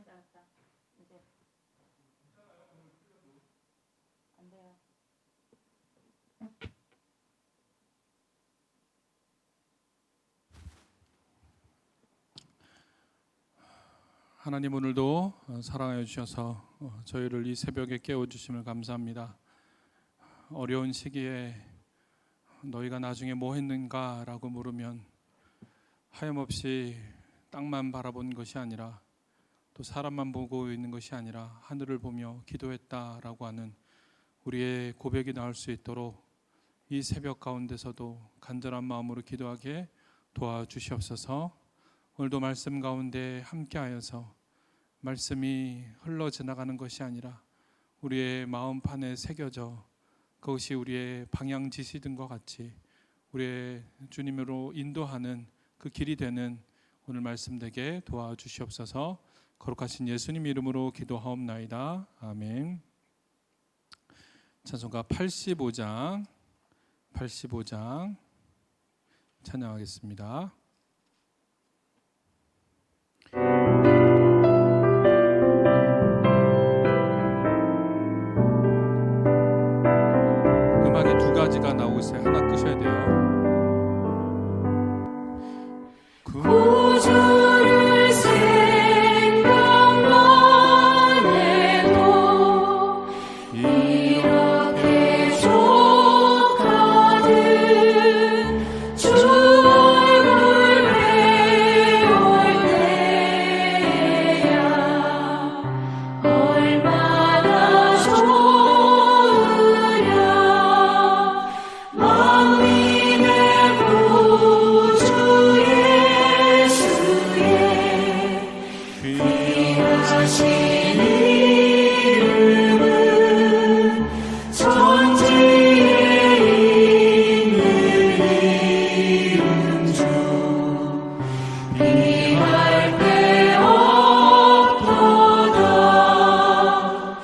시간 짧았다. 이제 안 돼요. 하나님, 오늘도 사랑하여 주셔서 저희를 이 새벽에 깨워주심을 감사합니다. 어려운 시기에 너희가 나중에 뭐 했는가 라고 물으면 하염없이 땅만 바라본 것이 아니라 또 사람만 보고 있는 것이 아니라 하늘을 보며 기도했다라고 하는 우리의 고백이 나올 수 있도록 이 새벽 가운데서도 간절한 마음으로 기도하게 도와주시옵소서. 오늘도 말씀 가운데 함께하여서 말씀이 흘러 지나가는 것이 아니라 우리의 마음판에 새겨져 그것이 우리의 방향지시든 것 같이 우리의 주님으로 인도하는 그 길이 되는 오늘 말씀 되게 도와주시옵소서. 거룩하신 예수님 이름으로 기도하옵나이다. 아멘. 찬송가 85장 찬양하겠습니다. 음악이 두 가지가 나오고 있어요. 하나 끄셔야 돼요. 구주를 생각만 해도 이렇게 족하듯 주 얼굴 배울 때야 얼마나 좋으랴. 만민의 구주 귀하신 이름은 천지에 있는 이름 중 비할 데 없도다.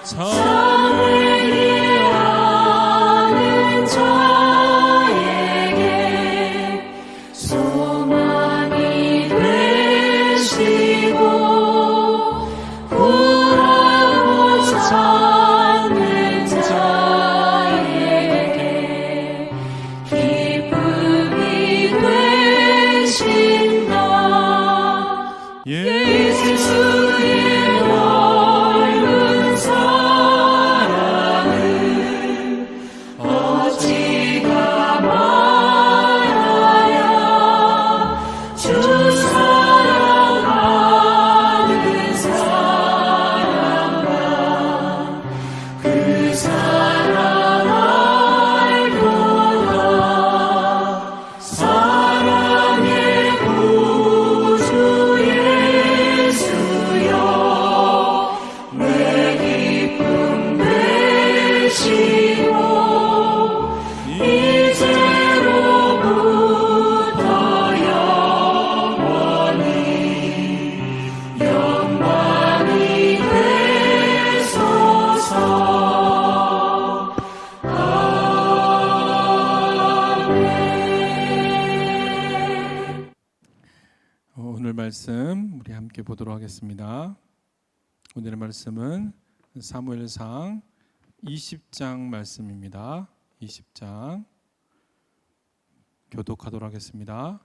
참회를 하는 자에게 소망이 되시고 찾는 자에게 기쁨이 되신다. 예수의 넓은 사랑을 어찌가 말하랴. 주 사랑하는 사람과 그 사랑 알도다. 사랑의 구주 예수여 내 기쁨 되시고 이제로부터 영원히 영광이 되소서. 오늘 말씀 우리 함께 보도록 하겠습니다. 오늘의 말씀은 사무엘상 20장 말씀입니다. 20장 교독하도록 하겠습니다.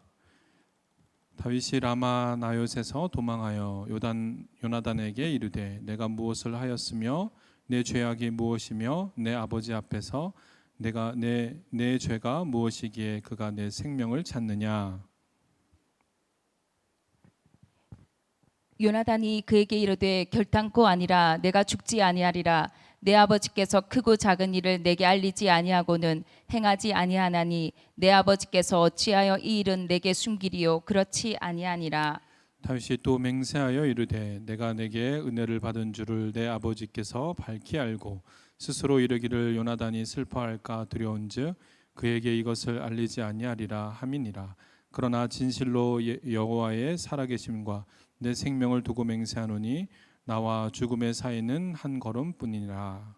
다윗이 라마 나요셋에서 도망하여 요나단에게 이르되 내가 무엇을 하였으며 내 죄악이 무엇이며 내 아버지 앞에서 내가 내 죄가 무엇이기에 그가 내 생명을 찾느냐. 요나단이 그에게 이르되 결단코 아니라 내가 죽지 아니하리라. 내 아버지께서 크고 작은 일을 내게 알리지 아니하고는 행하지 아니하나니 내 아버지께서 어찌하여 이 일은 내게 숨기리요. 그렇지 아니하니라. 다윗이 또 맹세하여 이르되 내가 내게 은혜를 받은 줄을 내 아버지께서 밝히 알고 스스로 이르기를 요나단이 슬퍼할까 두려운즉 그에게 이것을 알리지 아니하리라 함이니라. 그러나 진실로 여호와의 살아계심과 내 생명을 두고 맹세하노니 나와 죽음의 사이는 한 걸음뿐이니라.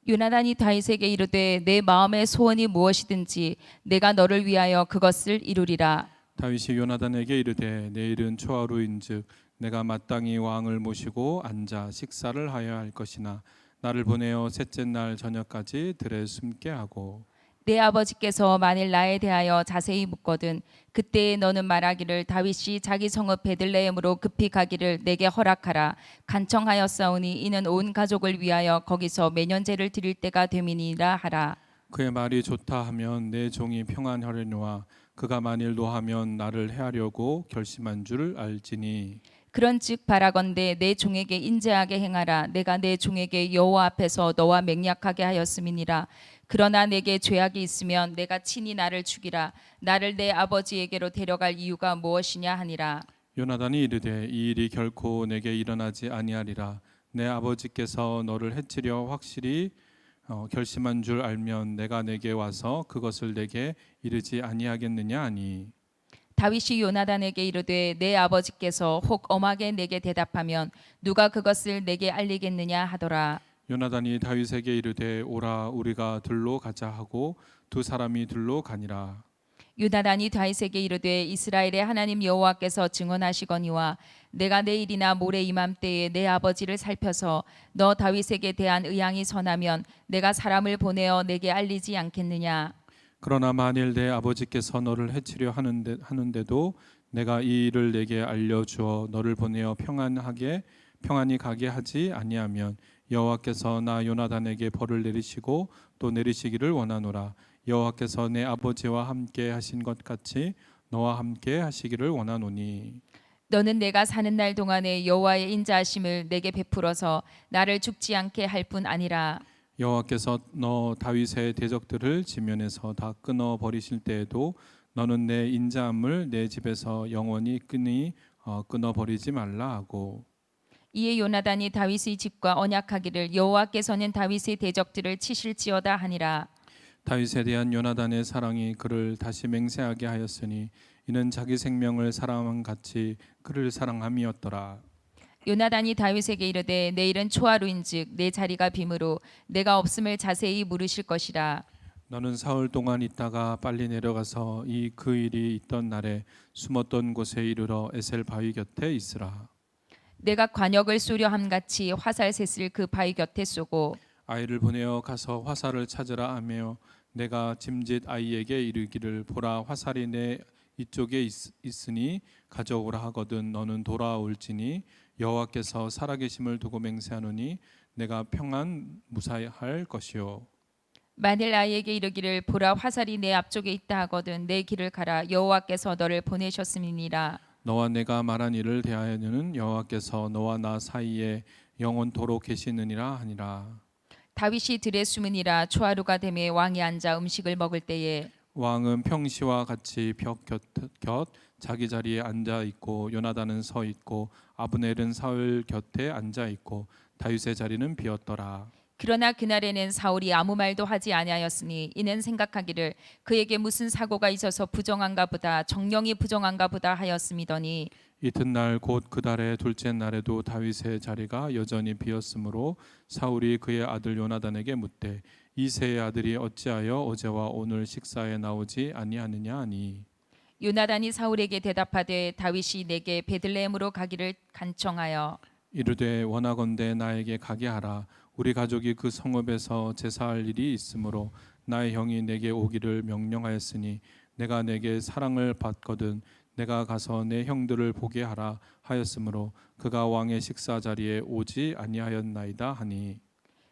요나단이 다윗에게 이르되 내 마음의 소원이 무엇이든지 내가 너를 위하여 그것을 이루리라. 다윗이 요나단에게 이르되 내일은 초하루인즉 내가 마땅히 왕을 모시고 앉아 식사를 하여야 할 것이나 나를 보내어 셋째 날 저녁까지 들에 숨게 하고 내 아버지께서 만일 나에 대하여 자세히 묻거든 그때에 너는 말하기를 다윗이 자기 성읍 베들레헴으로 급히 가기를 내게 허락하라. 간청하였사오니 이는 온 가족을 위하여 거기서 매년제를 드릴 때가 됨이니라 하라. 그의 말이 좋다 하면 내 종이 평안하려니와 그가 만일 노하면 나를 해하려고 결심한 줄 알지니 그런즉 바라건대 내 종에게 인자하게 행하라. 내가 내 종에게 여호와 앞에서 너와 맹약하게 하였음이니라. 그러나 내게 죄악이 있으면 내가 친히 나를 죽이라. 나를 내 아버지에게로 데려갈 이유가 무엇이냐 하니라. 요나단이 이르되 이 일이 결코 내게 일어나지 아니하리라. 내 아버지께서 너를 해치려 확실히 결심한 줄 알면 내가 내게 와서 그것을 내게 이르지 아니하겠느냐 하니 다윗이 요나단에게 이르되 내 아버지께서 혹 엄하게 내게 대답하면 누가 그것을 내게 알리겠느냐 하더라. 요나단이 다윗에게 이르되 오라 우리가 들로 가자 하고 두 사람이 들로 가니라. 요나단이 다윗에게 이르되 이스라엘의 하나님 여호와께서 증언하시거니와 내가 내일이나 모레 이맘때에 내 아버지를 살펴서 너 다윗에게 대한 의향이 선하면 내가 사람을 보내어 내게 알리지 않겠느냐. 그러나 만일 내 아버지께서 너를 해치려 하는데도 내가 이 일을 내게 알려주어 너를 보내어 평안히 가게 하지 아니하면 여호와께서 나 요나단에게 벌을 내리시고 또 내리시기를 원하노라. 여호와께서 내 아버지와 함께 하신 것 같이 너와 함께 하시기를 원하노니 너는 내가 사는 날 동안에 여호와의 인자하심을 내게 베풀어서 나를 죽지 않게 할 뿐 아니라 여호와께서 너 다윗의 대적들을 지면에서 다 끊어 버리실 때에도 너는 내 인자함을 내 집에서 영원히 끊어 버리지 말라 하고 이에 요나단이 다윗의 집과 언약하기를 여호와께서는 다윗의 대적들을 치실지어다 하니라. 다윗에 대한 요나단의 사랑이 그를 다시 맹세하게 하였으니 이는 자기 생명을 사랑함 같이 그를 사랑함이었더라. 요나단이 다윗에게 이르되 내일은 초하루인즉 내 자리가 빔으로 내가 없음을 자세히 물으실 것이라. 너는 사흘 동안 있다가 빨리 내려가서 그 일이 있던 날에 숨었던 곳에 이르러 에셀 바위 곁에 있으라. 내가 관역을 쏘려 함같이 화살셋을 그 바위 곁에 쏘고 아이를 보내어 가서 화살을 찾으라 하며 내가 짐짓 아이에게 이르기를 보라 화살이 내 이쪽에 있으니 가져오라 하거든 너는 돌아올지니 여호와께서 살아계심을 두고 맹세하노니 내가 평안 무사할 것이요. 만일 아이에게 이르기를 보라 화살이 내 앞쪽에 있다 하거든 내 길을 가라. 여호와께서 너를 보내셨음이니라. 너와 내가 말한 일을 대하여는 여호와께서 너와 나 사이에 영원토록 계시느니라 하니라. 다윗이 들에 숨으니라. 초하루가 되매 왕이 앉아 음식을 먹을 때에 왕은 평시와 같이 벽 곁 자기 자리에 앉아 있고 요나단은 서 있고 아브넬은 사울 곁에 앉아 있고 다윗의 자리는 비었더라. 그러나 그날에는 사울이 아무 말도 하지 아니하였으니 이는 생각하기를 그에게 무슨 사고가 있어서 부정한가 보다 정령이 부정한가 보다 하였음이더니 이튿날 곧 그 달의 둘째 날에도 다윗의 자리가 여전히 비었으므로 사울이 그의 아들 요나단에게 묻되 이새의 아들이 어찌하여 어제와 오늘 식사에 나오지 아니하느냐 하니 요나단이 사울에게 대답하되 다윗이 내게 베들레헴으로 가기를 간청하여 이르되 원하건대 나에게 가게 하라. 우리 가족이 그 성읍에서 제사할 일이 있으므로 나의 형이 내게 오기를 명령하였으니 내가 내게 사랑을 받거든 내가 가서 내 형들을 보게 하라 하였으므로 그가 왕의 식사 자리에 오지 아니하였나이다 하니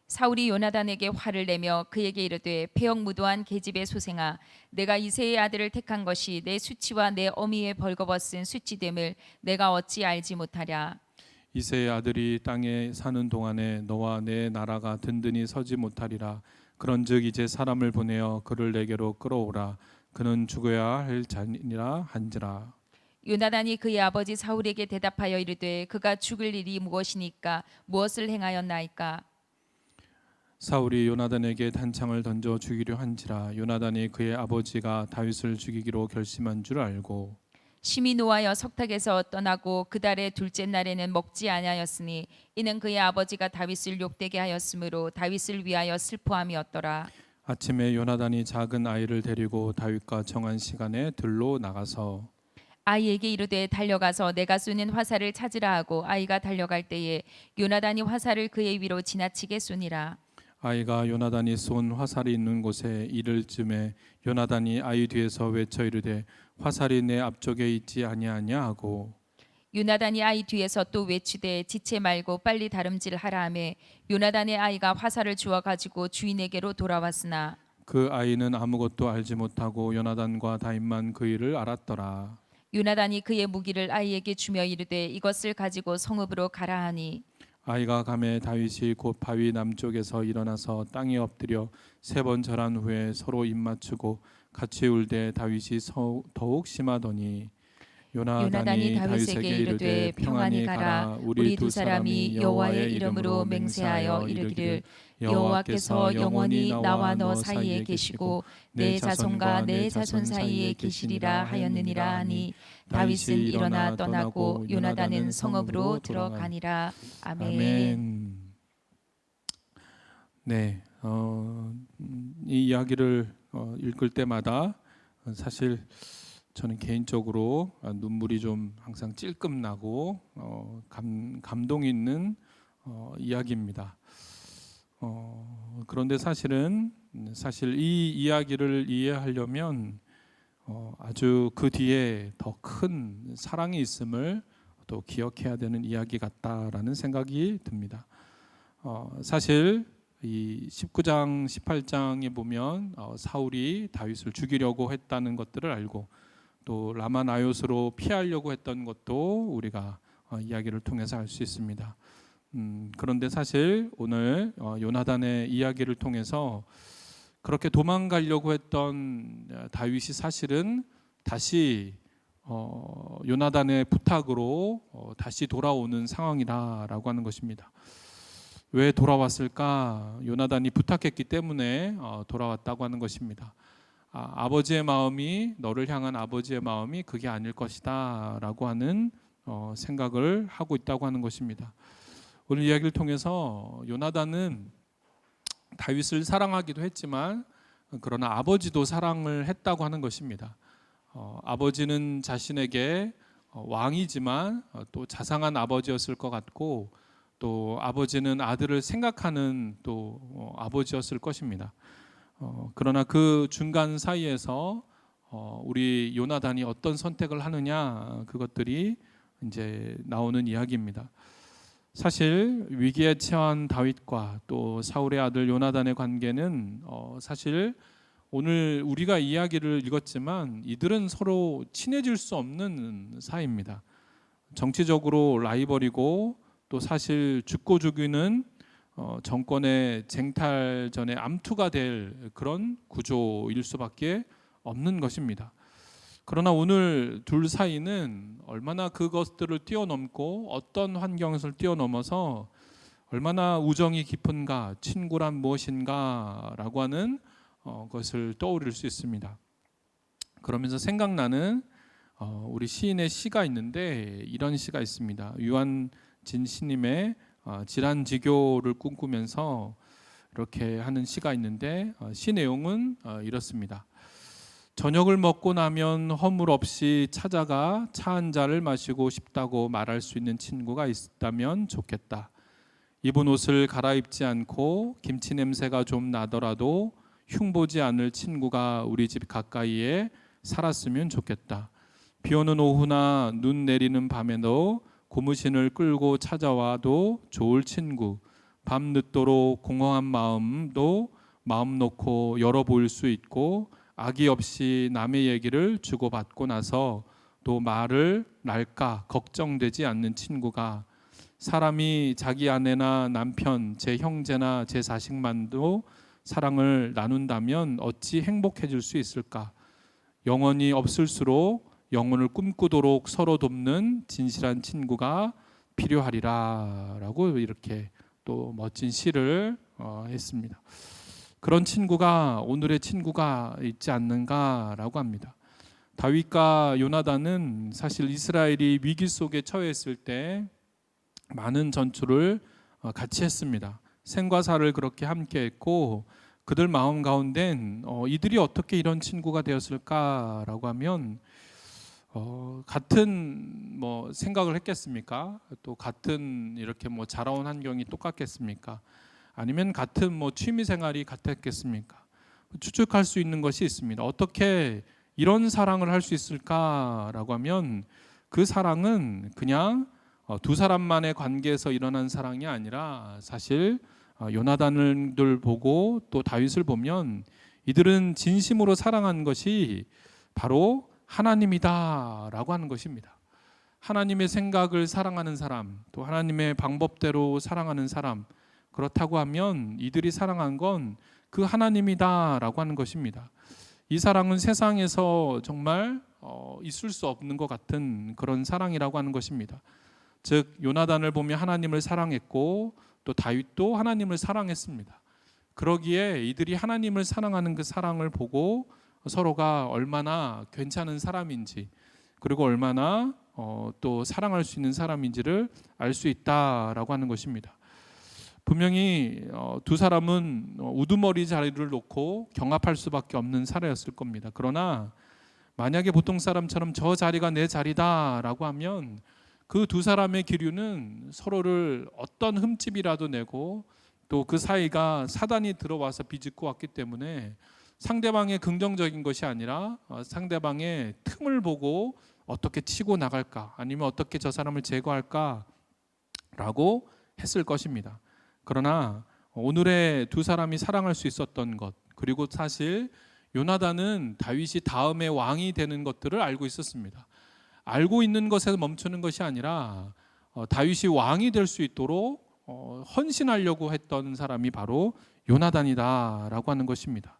사울이 요나단에게 화를 내며 그에게 이르되 폐역무도한 계집의 소생아 내가 이새의 아들을 택한 것이 내 수치와 내 어미의 벌거벗은 수치됨을 내가 어찌 알지 못하랴. 이새의 아들이 땅에 사는 동안에 너와 내 나라가 든든히 서지 못하리라. 그런즉 이제 사람을 보내어 그를 내게로 끌어오라. 그는 죽어야 할 자니라 한지라. 요나단이 그의 아버지 사울에게 대답하여 이르되 그가 죽을 일이 무엇이니까 무엇을 행하였나이까. 사울이 요나단에게 단창을 던져 죽이려 한지라. 요나단이 그의 아버지가 다윗을 죽이기로 결심한 줄 알고 심히 노하여 석탁에서 떠나고 그 달의 둘째 날에는 먹지 아니하였으니 이는 그의 아버지가 다윗을 욕되게 하였으므로 다윗을 위하여 슬퍼함이었더라. 아침에 요나단이 작은 아이를 데리고 다윗과 정한 시간에 들로 나가서 아이에게 이르되 달려가서 내가 쏘는 화살을 찾으라 하고 아이가 달려갈 때에 요나단이 화살을 그의 위로 지나치게 쏘니라. 아이가 요나단이 쏜 화살이 있는 곳에 이를 쯤에 요나단이 아이 뒤에서 외쳐 이르되 화살이 내 앞쪽에 있지 아니하냐 하고 요나단이 아이 뒤에서 또 외치되 지체 말고 빨리 다름질하라 하매 요나단의 아이가 화살을 주워 가지고 주인에게로 돌아왔으나 그 아이는 아무것도 알지 못하고 요나단과 다윗만 그 일을 알았더라. 요나단이 그의 무기를 아이에게 주며 이르되 이것을 가지고 성읍으로 가라 하니 아이가 가매 다윗이 곧 바위 남쪽에서 일어나서 땅에 엎드려 3번 절한 후에 서로 입맞추고 같이 울되 다윗이 더욱 심하더니 요나단이 다윗에게 이르되 평안히 가라. 우리 두 사람이 여호와의 이름으로 맹세하여 이르기를 여호와께서 영원히 나와 너 사이에 계시고 내 자손과 내 자손 사이에 계시리라 하였느니라 하니 다윗은 일어나 떠나고 요나단은 성읍으로 들어가니라. 아멘. 아멘. 네, 이 이야기를 읽을 때마다 사실 저는 개인적으로 눈물이 좀 항상 찔끔 나고 감동 있는 이야기입니다. 그런데 사실 이 이야기를 이해하려면 아주 그 뒤에 더 큰 사랑이 있음을 또 기억해야 되는 이야기 같다라는 생각이 듭니다. 사실 이 19장, 18장에 보면 사울이 다윗을 죽이려고 했다는 것들을 알고 또 라마나요스로 피하려고 했던 것도 우리가 이야기를 통해서 알 수 있습니다. 그런데 사실 오늘 요나단의 이야기를 통해서 그렇게 도망가려고 했던 다윗이 사실은 다시 요나단의 부탁으로 다시 돌아오는 상황이다라고 하는 것입니다. 왜 돌아왔을까? 요나단이 부탁했기 때문에 돌아왔다고 하는 것입니다. 아버지의 마음이 너를 향한 아버지의 마음이 그게 아닐 것이다 라고 하는 생각을 하고 있다고 하는 것입니다. 오늘 이야기를 통해서 요나단은 다윗을 사랑하기도 했지만 그러나 아버지도 사랑을 했다고 하는 것입니다. 아버지는 자신에게 왕이지만 또 자상한 아버지였을 것 같고 또 아버지는 아들을 생각하는 또 아버지였을 것입니다. 그러나 그 중간 사이에서 우리 요나단이 어떤 선택을 하느냐 그것들이 이제 나오는 이야기입니다. 사실 위기에 처한 다윗과 또 사울의 아들 요나단의 관계는 사실 오늘 우리가 이야기를 읽었지만 이들은 서로 친해질 수 없는 사이입니다. 정치적으로 라이벌이고 또 사실 죽고 죽이는 정권의 쟁탈전의 암투가 될 그런 구조일 수밖에 없는 것입니다. 그러나 오늘 둘 사이는 얼마나 그것들을 뛰어넘고 어떤 환경을 뛰어넘어서 얼마나 우정이 깊은가, 친구란 무엇인가라고 하는 것을 떠올릴 수 있습니다. 그러면서 생각나는 우리 시인의 시가 있는데 이런 시가 있습니다. 유한진 시님의 질환지교를 꿈꾸면서 이렇게 하는 시가 있는데 시 내용은 이렇습니다. 저녁을 먹고 나면 허물 없이 찾아가 차 한 잔을 마시고 싶다고 말할 수 있는 친구가 있다면 좋겠다. 입은 옷을 갈아입지 않고 김치 냄새가 좀 나더라도 흉보지 않을 친구가 우리 집 가까이에 살았으면 좋겠다. 비 오는 오후나 눈 내리는 밤에도 고무신을 끌고 찾아와도 좋을 친구. 밤 늦도록 공허한 마음도 마음 놓고 열어보일 수 있고 악의 없이 남의 얘기를 주고받고 나서 또 말을 날까 걱정되지 않는 친구가 사람이 자기 아내나 남편, 제 형제나 제 자식만도 사랑을 나눈다면 어찌 행복해질 수 있을까? 영원히 없을수록 영혼을 꿈꾸도록 서로 돕는 진실한 친구가 필요하리라 라고 이렇게 또 멋진 시를 했습니다. 그런 친구가 오늘의 친구가 있지 않는가라고 합니다. 다윗과 요나단은 사실 이스라엘이 위기 속에 처했을 때 많은 전투를 같이 했습니다. 생과 사를 그렇게 함께 했고 그들 마음 가운데는 이들이 어떻게 이런 친구가 되었을까라고 하면 같은 뭐 생각을 했겠습니까? 또 같은 이렇게 뭐 자라온 환경이 똑같겠습니까? 아니면 같은 뭐 취미 생활이 같았겠습니까? 추측할 수 있는 것이 있습니다. 어떻게 이런 사랑을 할 수 있을까라고 하면 그 사랑은 그냥 두 사람만의 관계에서 일어난 사랑이 아니라 사실 요나단을 보고 또 다윗을 보면 이들은 진심으로 사랑한 것이 바로 하나님이다라고 하는 것입니다. 하나님의 생각을 사랑하는 사람, 또 하나님의 방법대로 사랑하는 사람, 그렇다고 하면 이들이 사랑한 건 그 하나님이다라고 하는 것입니다. 이 사랑은 세상에서 정말 있을 수 없는 것 같은 그런 사랑이라고 하는 것입니다. 즉 요나단을 보면 하나님을 사랑했고 또 다윗도 하나님을 사랑했습니다. 그러기에 이들이 하나님을 사랑하는 그 사랑을 보고 서로가 얼마나 괜찮은 사람인지, 그리고 얼마나 또 사랑할 수 있는 사람인지를 알 수 있다라고 하는 것입니다. 분명히 두 사람은 우두머리 자리를 놓고 경합할 수밖에 없는 사례였을 겁니다. 그러나 만약에 보통 사람처럼 저 자리가 내 자리다라고 하면 그 두 사람의 기류는 서로를 어떤 흠집이라도 내고 또 그 사이가 사단이 들어와서 비집고 왔기 때문에 상대방의 긍정적인 것이 아니라 상대방의 틈을 보고 어떻게 치고 나갈까, 아니면 어떻게 저 사람을 제거할까 라고 했을 것입니다. 그러나 오늘의 두 사람이 사랑할 수 있었던 것, 그리고 사실 요나단은 다윗이 다음에 왕이 되는 것들을 알고 있었습니다. 알고 있는 것에서 멈추는 것이 아니라 다윗이 왕이 될 수 있도록 헌신하려고 했던 사람이 바로 요나단이다라고 하는 것입니다.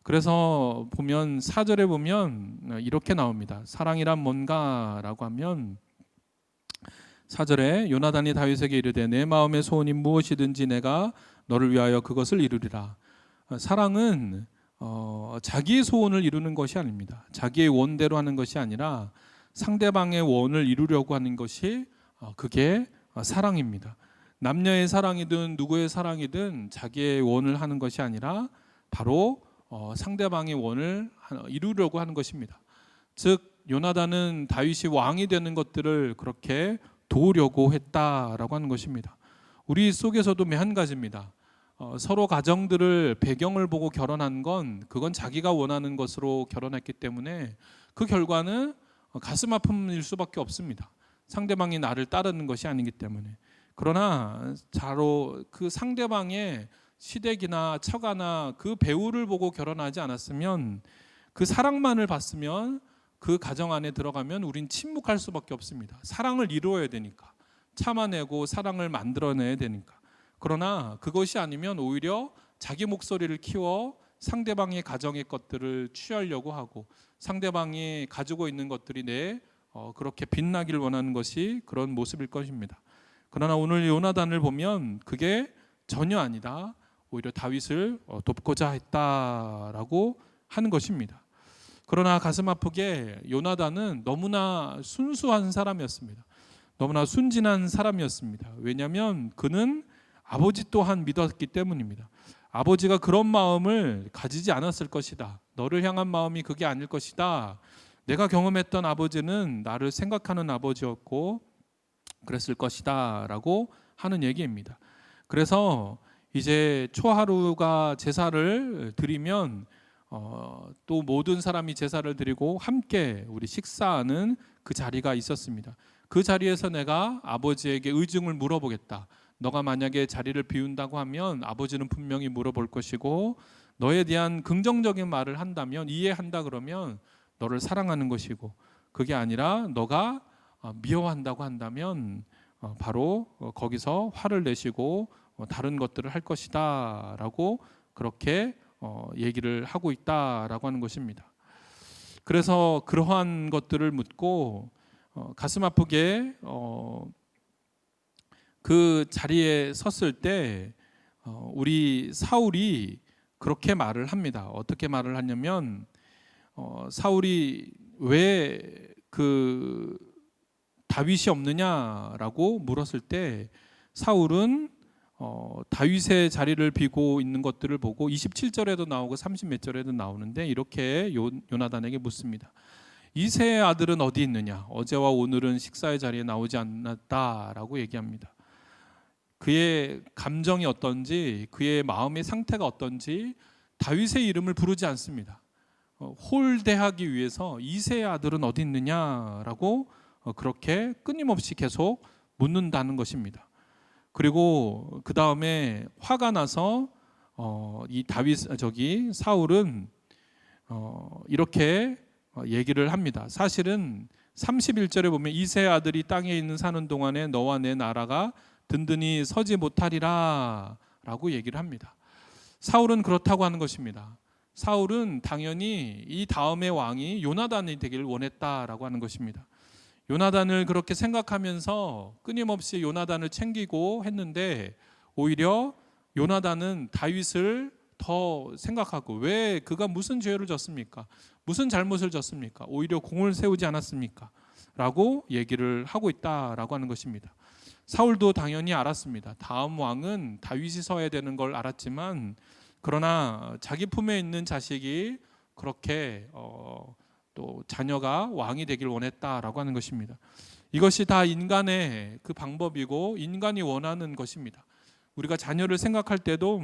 그래서 보면 4절에 보면 이렇게 나옵니다. 사랑이란 뭔가라고 하면 4절에 요나단이 다윗에게 이르되 내 마음의 소원이 무엇이든지 내가 너를 위하여 그것을 이루리라. 사랑은 자기의 소원을 이루는 것이 아닙니다. 자기의 원대로 하는 것이 아니라 상대방의 원을 이루려고 하는 것이 그게 사랑입니다. 남녀의 사랑이든 누구의 사랑이든 자기의 원을 하는 것이 아니라 바로 상대방의 원을 이루려고 하는 것입니다. 즉 요나단은 다윗이 왕이 되는 것들을 그렇게 도우려고 했다라고 하는 것입니다. 우리 속에서도 한 가지입니다. 서로 가정들을 배경을 보고 결혼한 건 그건 자기가 원하는 것으로 결혼했기 때문에 그 결과는 가슴 아픔일 수밖에 없습니다. 상대방이 나를 따르는 것이 아니기 때문에. 그러나 바로 그 상대방의 시댁이나 처가나 그 배우를 보고 결혼하지 않았으면, 그 사랑만을 봤으면 그 가정 안에 들어가면 우린 침묵할 수밖에 없습니다. 사랑을 이루어야 되니까, 참아내고 사랑을 만들어내야 되니까. 그러나 그것이 아니면 오히려 자기 목소리를 키워 상대방의 가정의 것들을 취하려고 하고 상대방이 가지고 있는 것들이 그렇게 빛나기를 원하는 것이 그런 모습일 것입니다. 그러나 오늘 요나단을 보면 그게 전혀 아니다. 오히려 다윗을 돕고자 했다라고 하는 것입니다. 그러나 가슴 아프게 요나단은 너무나 순수한 사람이었습니다. 너무나 순진한 사람이었습니다. 왜냐하면 그는 아버지 또한 믿었기 때문입니다. 아버지가 그런 마음을 가지지 않았을 것이다. 너를 향한 마음이 그게 아닐 것이다. 내가 경험했던 아버지는 나를 생각하는 아버지였고 그랬을 것이다 라고 하는 얘기입니다. 그래서 이제 초하루가 제사를 드리면 또 모든 사람이 제사를 드리고 함께 우리 식사하는 그 자리가 있었습니다. 그 자리에서 내가 아버지에게 의중을 물어보겠다. 너가 만약에 자리를 비운다고 하면 아버지는 분명히 물어볼 것이고 너에 대한 긍정적인 말을 한다면, 이해한다 그러면 너를 사랑하는 것이고, 그게 아니라 너가 미워한다고 한다면 바로 거기서 화를 내시고 다른 것들을 할 것이다 라고 그렇게 얘기를 하고 있다라고 하는 것입니다. 그래서 그러한 것들을 묻고 가슴 아프게 그 자리에 섰을 때 우리 사울이 그렇게 말을 합니다. 어떻게 말을 하냐면 사울이 왜 그 다윗이 없느냐라고 물었을 때 사울은 다윗의 자리를 비고 있는 것들을 보고 27절에도 나오고 30몇 절에도 나오는데 이렇게 요나단에게 묻습니다. 이새의 아들은 어디 있느냐? 어제와 오늘은 식사의 자리에 나오지 않았다라고 얘기합니다. 그의 감정이 어떤지, 그의 마음의 상태가 어떤지 다윗의 이름을 부르지 않습니다. 홀대하기 위해서 이새의 아들은 어디 있느냐라고 그렇게 끊임없이 계속 묻는다는 것입니다. 그리고 그 다음에 화가 나서 이 사울은 이렇게 얘기를 합니다. 사실은 31절에 보면 이새의 아들이 땅에 있는 사는 동안에 너와 내 나라가 든든히 서지 못하리라 라고 얘기를 합니다. 사울은 그렇다고 하는 것입니다. 사울은 당연히 이 다음의 왕이 요나단이 되기를 원했다라고 하는 것입니다. 요나단을 그렇게 생각하면서 끊임없이 요나단을 챙기고 했는데 오히려 요나단은 다윗을 더 생각하고, 왜 그가 무슨 죄를 졌습니까? 무슨 잘못을 졌습니까? 오히려 공을 세우지 않았습니까? 라고 얘기를 하고 있다라고 하는 것입니다. 사울도 당연히 알았습니다. 다음 왕은 다윗이 서야 되는 걸 알았지만, 그러나 자기 품에 있는 자식이 그렇게 또 자녀가 왕이 되길 원했다라고 하는 것입니다. 이것이 다 인간의 그 방법이고 인간이 원하는 것입니다. 우리가 자녀를 생각할 때도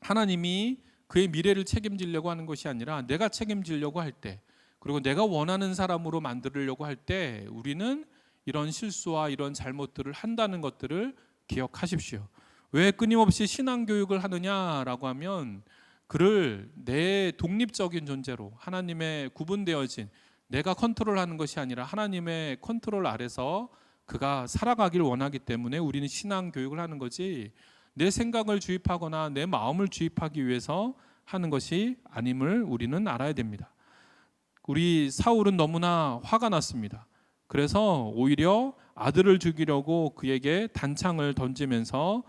하나님이 그의 미래를 책임지려고 하는 것이 아니라 내가 책임지려고 할 때, 그리고 내가 원하는 사람으로 만들려고 할 때 우리는 이런 실수와 이런 잘못들을 한다는 것들을 기억하십시오. 왜 끊임없이 신앙교육을 하느냐라고 하면, 그를 내 독립적인 존재로 하나님의 구분되어진, 내가 컨트롤하는 것이 아니라 하나님의 컨트롤 아래서 그가 살아가길 원하기 때문에 우리는 신앙교육을 하는 거지, 내 생각을 주입하거나 내 마음을 주입하기 위해서 하는 것이 아님을 우리는 알아야 됩니다. 우리 사울은 너무나 화가 났습니다. 그래서 오히려 아들을 죽이려고 그에게 단창을 던지면서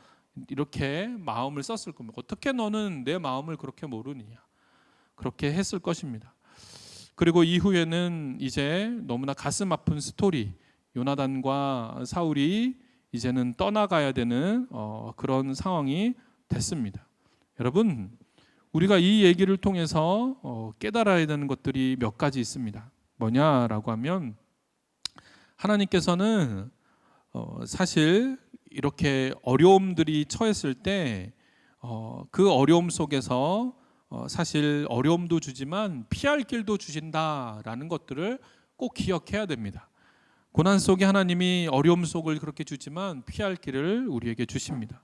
이렇게 마음을 썼을 겁니다. 어떻게 너는 내 마음을 그렇게 모르느냐, 그렇게 했을 것입니다. 그리고 이후에는 이제 너무나 가슴 아픈 스토리, 요나단과 사울이 이제는 떠나가야 되는 그런 상황이 됐습니다. 여러분, 우리가 이 얘기를 통해서 깨달아야 되는 것들이 몇 가지 있습니다. 뭐냐라고 하면, 하나님께서는 사실 이렇게 어려움들이 처했을 때 그 어려움 속에서 사실 어려움도 주지만 피할 길도 주신다라는 것들을 꼭 기억해야 됩니다. 고난 속에 하나님이 어려움 속을 그렇게 주지만 피할 길을 우리에게 주십니다.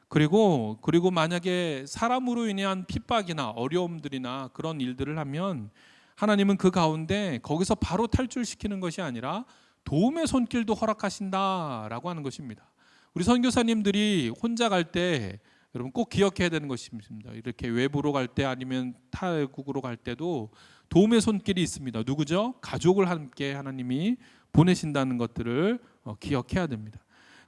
그리고 만약에 사람으로 인한 핍박이나 어려움들이나 그런 일들을 하면 하나님은 그 가운데 거기서 바로 탈출시키는 것이 아니라 도움의 손길도 허락하신다라고 하는 것입니다. 우리 선교사님들이 혼자 갈 때 여러분 꼭 기억해야 되는 것입니다. 이렇게 외부로 갈 때 아니면 타국으로 갈 때도 도움의 손길이 있습니다. 누구죠? 가족을 함께 하나님이 보내신다는 것들을 기억해야 됩니다.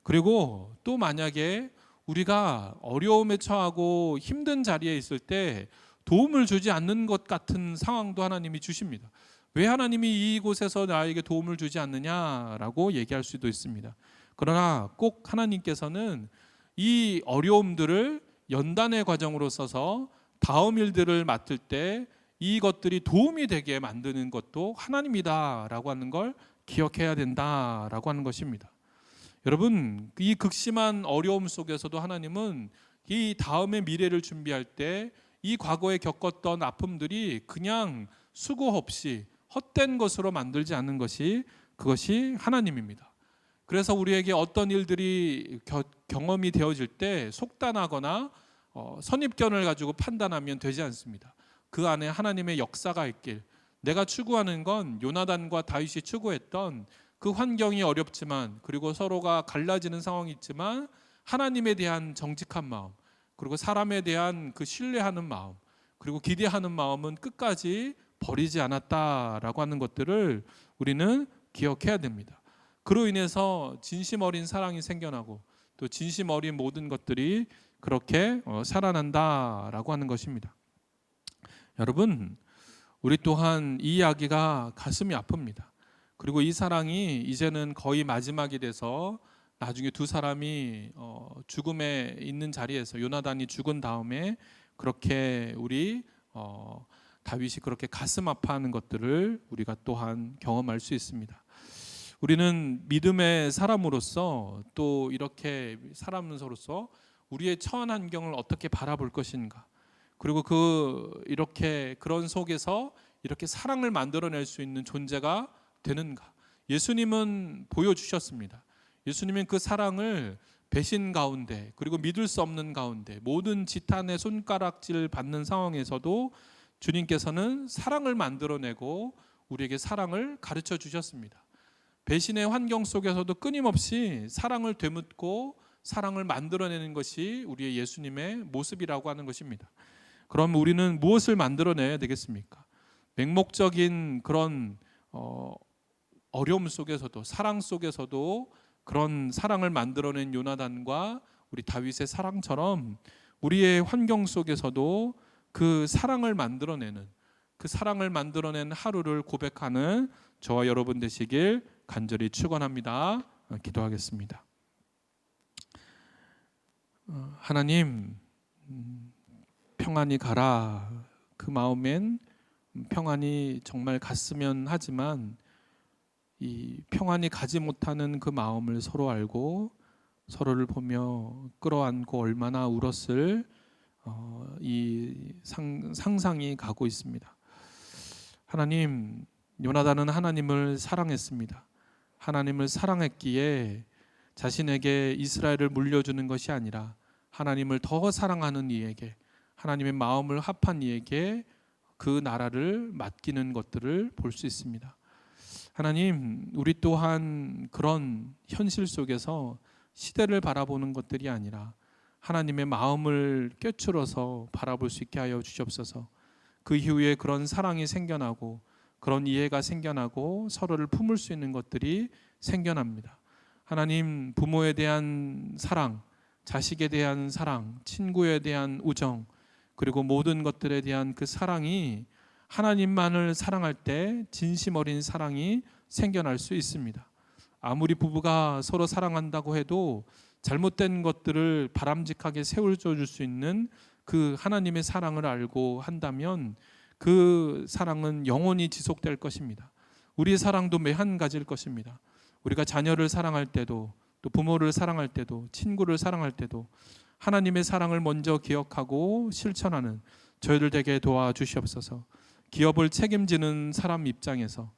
그리고 또 만약에 우리가 어려움에 처하고 힘든 자리에 있을 때 도움을 주지 않는 것 같은 상황도 하나님이 주십니다. 왜 하나님이 이곳에서 나에게 도움을 주지 않느냐라고 얘기할 수도 있습니다. 그러나 꼭 하나님께서는 이 어려움들을 연단의 과정으로 써서 다음 일들을 맡을 때 이것들이 도움이 되게 만드는 것도 하나님이다라고 하는 걸 기억해야 된다라고 하는 것입니다. 여러분, 이 극심한 어려움 속에서도 하나님은 이 다음의 미래를 준비할 때 이 과거에 겪었던 아픔들이 그냥 수고 없이 헛된 것으로 만들지 않는 것이, 그것이 하나님입니다. 그래서 우리에게 어떤 일들이 경험이 되어질 때 속단하거나 선입견을 가지고 판단하면 되지 않습니다. 그 안에 하나님의 역사가 있길, 내가 추구하는 건 요나단과 다윗이 추구했던 그 환경이 어렵지만, 그리고 서로가 갈라지는 상황이 있지만 하나님에 대한 정직한 마음, 그리고 사람에 대한 그 신뢰하는 마음, 그리고 기대하는 마음은 끝까지 버리지 않았다라고 하는 것들을 우리는 기억해야 됩니다. 그로 인해서 진심 어린 사랑이 생겨나고 또 진심 어린 모든 것들이 그렇게 살아난다라고 하는 것입니다. 여러분, 우리 또한 이 이야기가 가슴이 아픕니다. 그리고 이 사랑이 이제는 거의 마지막이 돼서 나중에 두 사람이 죽음에 있는 자리에서 요나단이 죽은 다음에 그렇게 우리 다윗이 그렇게 가슴 아파하는 것들을 우리가 또한 경험할 수 있습니다. 우리는 믿음의 사람으로서 또 이렇게 사람으로서 우리의 처한 환경을 어떻게 바라볼 것인가, 그리고 이렇게 그런 속에서 이렇게 사랑을 만들어낼 수 있는 존재가 되는가. 예수님은 보여주셨습니다. 예수님은 그 사랑을 배신 가운데, 그리고 믿을 수 없는 가운데, 모든 지탄의 손가락질 받는 상황에서도 주님께서는 사랑을 만들어내고 우리에게 사랑을 가르쳐 주셨습니다. 배신의 환경 속에서도 끊임없이 사랑을 되묻고 사랑을 만들어내는 것이 우리의 예수님의 모습이라고 하는 것입니다. 그럼 우리는 무엇을 만들어내야 되겠습니까? 맹목적인 그런 어려움 속에서도, 사랑 속에서도 그런 사랑을 만들어낸 요나단과 우리 다윗의 사랑처럼 우리의 환경 속에서도 그 사랑을 만들어내는, 그 사랑을 만들어낸 하루를 고백하는 저와 여러분 되시길 간절히 축원합니다. 기도하겠습니다. 하나님, 평안히 가라. 그 마음엔 평안이 정말 갔으면 하지만 이 평안히 가지 못하는 그 마음을 서로 알고 서로를 보며 끌어안고 얼마나 울었을 이 상상이 가고 있습니다. 하나님, 요나단은 하나님을 사랑했습니다. 하나님을 사랑했기에 자신에게 이스라엘을 물려주는 것이 아니라 하나님을 더 사랑하는 이에게, 하나님의 마음을 합한 이에게 그 나라를 맡기는 것들을 볼 수 있습니다. 하나님, 우리 또한 그런 현실 속에서 시대를 바라보는 것들이 아니라 하나님의 마음을 꿰뚫어서 바라볼 수 있게 하여 주시옵소서. 그 이후에 그런 사랑이 생겨나고 그런 이해가 생겨나고 서로를 품을 수 있는 것들이 생겨납니다. 하나님, 부모에 대한 사랑, 자식에 대한 사랑, 친구에 대한 우정, 그리고 모든 것들에 대한 그 사랑이 하나님만을 사랑할 때 진심 어린 사랑이 생겨날 수 있습니다. 아무리 부부가 서로 사랑한다고 해도 잘못된 것들을 바람직하게 세워줘 줄 수 있는 그 하나님의 사랑을 알고 한다면 그 사랑은 영원히 지속될 것입니다. 우리의 사랑도 매한가지일 것입니다. 우리가 자녀를 사랑할 때도, 또 부모를 사랑할 때도, 친구를 사랑할 때도 하나님의 사랑을 먼저 기억하고 실천하는 저희들 되게 도와주시옵소서. 기업을 책임지는 사람 입장에서,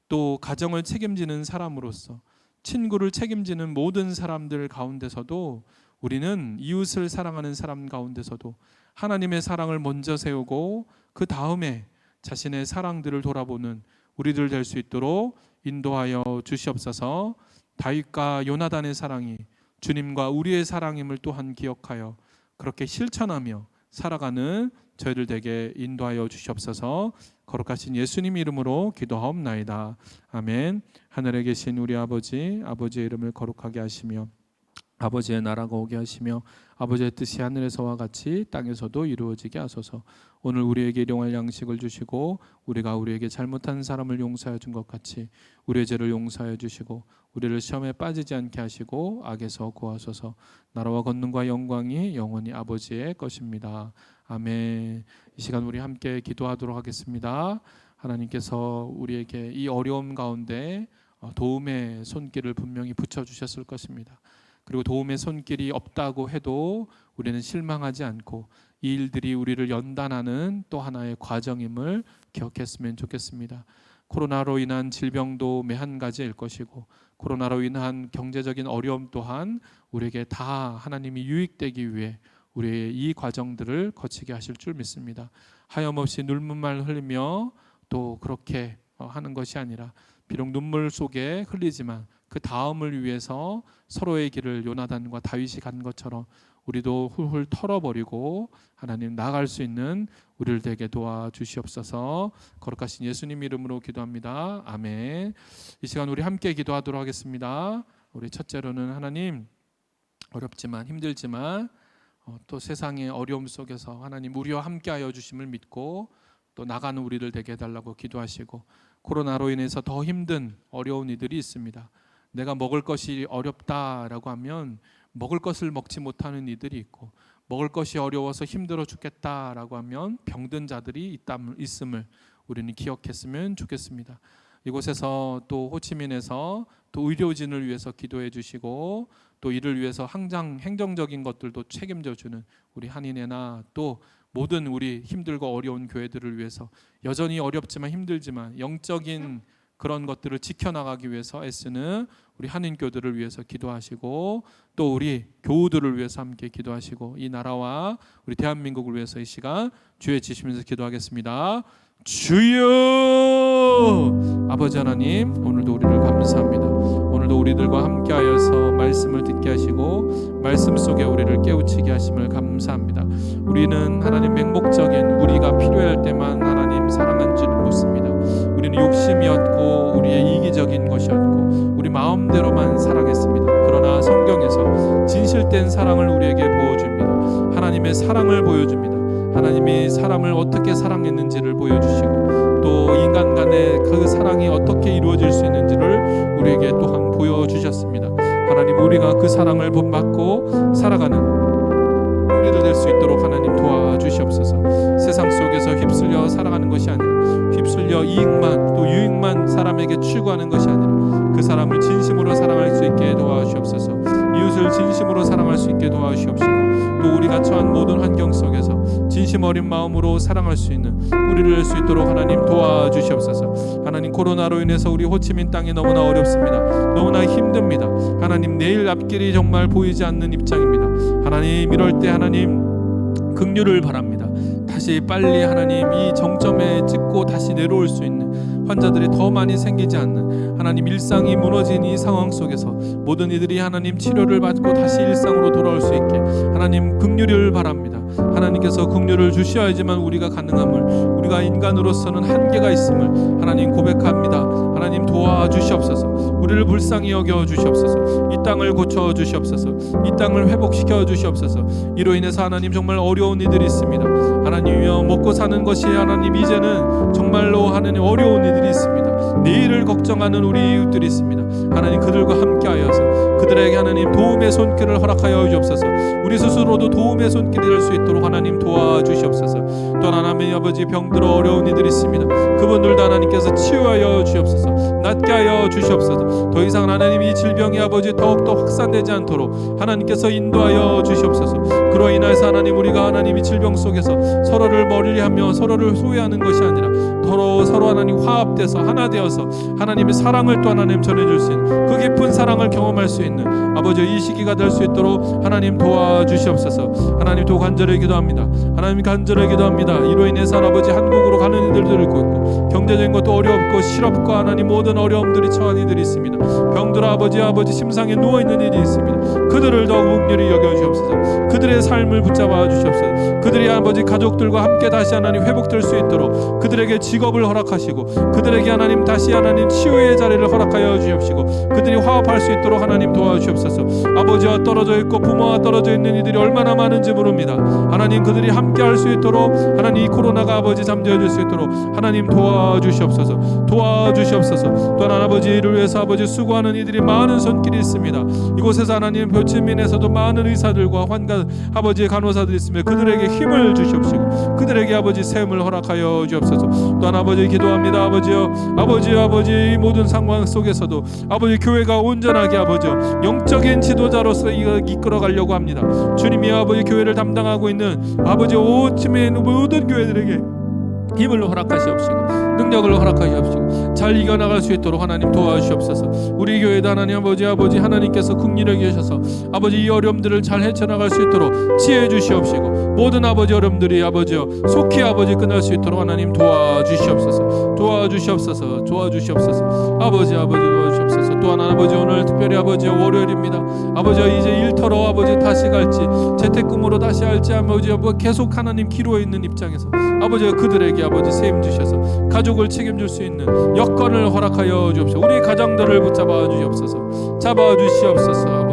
또 가정을 책임지는 사람으로서, 친구를 책임지는 모든 사람들 가운데서도 우리는 이웃을 사랑하는 사람 가운데서도 하나님의 사랑을 먼저 세우고 그 다음에 자신의 사랑들을 돌아보는 우리들 될 수 있도록 인도하여 주시옵소서. 다윗과 요나단의 사랑이 주님과 우리의 사랑임을 또한 기억하여 그렇게 실천하며 살아가는 저희들 되게 인도하여 주시옵소서. 거룩하신 예수님 이름으로 기도하옵나이다. 아멘. 하늘에 계신 우리 아버지, 아버지의 이름을 거룩하게 하시며 아버지의 나라가 오게 하시며 아버지의 뜻이 하늘에서와 같이 땅에서도 이루어지게 하소서. 오늘 우리에게 일용할 양식을 주시고 우리가 우리에게 잘못한 사람을 용서해 준 것 같이 우리의 죄를 용서해 주시고 우리를 시험에 빠지지 않게 하시고 악에서 구하소서. 나라와 권능과 영광이 영원히 아버지의 것입니다. 아멘. 이 시간 우리 함께 기도하도록 하겠습니다. 하나님께서 우리에게 이 어려움 가운데 도움의 손길을 분명히 붙여주셨을 것입니다. 그리고 도움의 손길이 없다고 해도 우리는 실망하지 않고 이 일들이 우리를 연단하는 또 하나의 과정임을 기억했으면 좋겠습니다. 코로나로 인한 질병도 매한가지일 것이고 코로나로 인한 경제적인 어려움 또한 우리에게 다 하나님이 유익되기 위해 우리의 이 과정들을 거치게 하실 줄 믿습니다. 하염없이 눈물만 흘리며 또 그렇게 하는 것이 아니라 비록 눈물 속에 흘리지만 그 다음을 위해서 서로의 길을 요나단과 다윗이 간 것처럼 우리도 훌훌 털어버리고 하나님 나아갈 수 있는 우리를 되게 도와주시옵소서. 거룩하신 예수님 이름으로 기도합니다. 아멘. 이 시간 우리 함께 기도하도록 하겠습니다. 우리 첫째로는 하나님, 어렵지만 힘들지만 또 세상의 어려움 속에서 하나님 우리와 함께하여 주심을 믿고 또 나가는 우리를 되게 해달라고 기도하시고, 코로나로 인해서 더 힘든 어려운 이들이 있습니다. 내가 먹을 것이 어렵다라고 하면 먹을 것을 먹지 못하는 이들이 있고, 먹을 것이 어려워서 힘들어 죽겠다라고 하면 병든 자들이 있음을 우리는 기억했으면 좋겠습니다. 이곳에서 또 호치민에서 또 의료진을 위해서 기도해 주시고 또 이를 위해서 행정적인 것들도 책임져 주는 우리 한인회나 또 모든 우리 힘들고 어려운 교회들을 위해서 여전히 어렵지만 힘들지만 영적인 그런 것들을 지켜나가기 위해서 애쓰는 우리 한인교들을 위해서 기도하시고 또 우리 교우들을 위해서 함께 기도하시고 이 나라와 우리 대한민국을 위해서 이 시간 주의 지시면서 기도하겠습니다. 주여! 아버지 하나님, 오늘도 우리를 감사합니다. 오늘도 우리들과 함께하여서 말씀을 듣게 하시고 말씀 속에 우리를 깨우치게 하심을 감사합니다. 우리는 하나님 맹목적인 우리가 필요할 때만 하나님 사랑한 줄 묻습니다. 우리는 욕심이었고 우리의 이기적인 것이었고 우리 마음대로만 사랑했습니다. 그러나 성경에서 진실된 사랑을 우리에게 보여줍니다. 하나님의 사랑을 보여줍니다. 하나님이 사람을 어떻게 사랑했는지를 보여주시고 또 인간 간의 그 사랑이 어떻게 이루어질 수 있는지를 우리에게 또한 보여주셨습니다. 하나님, 우리가 그 사랑을 본받고 살아가는 우리들 될 수 있도록 하나님 도와주시옵소서. 세상 속에서 휩쓸려 살아가는 것이 아니라 휩쓸려 이익만 또 유익만 사람에게 추구하는 것이 아니라 그 사람을 진심으로 사랑할 수 있게 도와주시옵소서. 이웃을 진심으로 사랑할 수 있게 도와주시옵시고 또 우리가 처한 모든 환경 속에서 진심 어린 마음으로 사랑할 수 있는 우리를 낼 수 있도록 하나님 도와주시옵소서. 하나님, 코로나로 인해서 우리 호치민 땅이 너무나 어렵습니다. 너무나 힘듭니다. 하나님, 내일 앞길이 정말 보이지 않는 입장입니다. 하나님, 이럴 때 하나님 긍휼을 바랍니다. 다시 빨리 하나님 이 정점에 찍고 다시 내려올 수 있는 환자들이 더 많이 생기지 않는 하나님 일상이 무너진 이 상황 속에서 모든 이들이 하나님 치료를 받고 다시 일상으로 돌아올 수 있게 하나님 긍휼을 바랍니다. 하나님께서 긍휼을 주셔야지만 우리가 가능함을 우리가 인간으로서는 한계가 있음을 하나님 고백합니다. 하나님 도와주시옵소서. 우리를 불쌍히 여겨 주시옵소서. 이 땅을 고쳐 주시옵소서. 이 땅을 회복시켜 주시옵소서. 이로 인해서 하나님 정말 어려운 이들이 있습니다. 하나님이여, 먹고 사는 것이 하나님 이제는 정말로 하나님 어려운 이들이 있습니다. 내일을 걱정하는 우리 이웃들이 있습니다. 하나님, 그들과 함께하여서 그들에게 하나님 도움의 손길을 허락하여 주옵소서. 우리 스스로도 도움의 손길이 될 수 있도록 하나님 도와주시옵소서. 또 하나님 아버지, 병들어 어려운 이들이 있습니다. 그분들도 하나님께서 치유하여 주시옵소서. 낫게 하여 주시옵소서. 더 이상 하나님 이 질병이 아버지 더욱더 확산되지 않도록 하나님께서 인도하여 주시옵소서. 그로 인해서 하나님 우리가 하나님 이 질병 속에서 서로를 멀리하며 서로를 소외하는 것이 아니라 서로 하나님 화합돼서 하나 되어서 하나님의 사랑을 또 하나님 전해줄 수 있는 그 깊은 사랑을 경험할 수 있는 아버지 이 시기가 될 수 있도록 하나님 도와주시옵소서. 하나님 또 간절히 기도합니다. 하나님 간절히 기도합니다. 이로 인해서 아버지 한국으로 가는 이들도 있고 경제적인 것도 어렵고 실업고 하나님 모든 어려움들이 처한 이들이 있습니다. 병들 아버지 침상에 누워있는 일이 있습니다. 그들을 더욱 긍휼히 여겨주시옵소서. 그들의 삶을 붙잡아 주시옵소서. 그들이 아버지 가족들과 함께 다시 하나님 회복될 수 있도록 그들에게 직업을 허락하시고 그들에게 하나님 다시 하나님 치유의 자리를 허락하여 주시옵시고 그들이 화합할 수 있도록 하나님 도와주시옵소서. 아버지와 떨어져 있고 부모와 떨어져 있는 이들이 얼마나 많은지 모릅니다. 하나님, 그들이 함께 할 수 있도록 하나님 이 코로나가 아버지 잠재워질 수 있도록 하나님 도와주시옵소서. 도와주시옵소서. 또한 아버지를 위해서 아버지 수고하는 이들이 많은 손길이 있습니다. 이곳에서 하나님 호치민에서도 많은 의사들과 아버지의 간호사들이 있으며 그들에게 힘을 주시옵시고 그들에게 아버지 샘을 허락하여 주옵소서. 또한 아버지 기도합니다. 아버지 이 모든 상황 속에서도 아버지 교회가 온전하게 아버지 영적인 지도자로서 이끌어 가려고 합니다. 주님이 아버지 교회를 담당하고 있는 아버지 호치민 모든 교회들에게 힘을 허락하시옵시고 능력을 허락하시옵시고 잘 이겨나갈 수 있도록 하나님 도와주시옵소서. 우리 교회도 하나님 아버지 하나님께서 긍휼히 여기셔서 아버지 이 어려움들을 잘 헤쳐나갈 수 있도록 지혜 주시옵시고 모든 아버지 어려움들이 아버지여 속히 아버지 끝날 수 있도록 하나님 도와주시옵소서. 아버지 도와주시옵소서. 또한 아버지 오늘 특별히 아버지 월요일입니다. 아버지 이제 일터로 아버지 다시 갈지 재택근무로 다시 할지 아버지 계속 하나님 기로에 있는 입장에서 아버지 그들에게 아버지 세임 주셔서 가족을 책임질 수 있는 여건을 허락하여 주옵소서. 우리 가정들을 붙잡아 주시옵소서. 잡아 주시옵소서.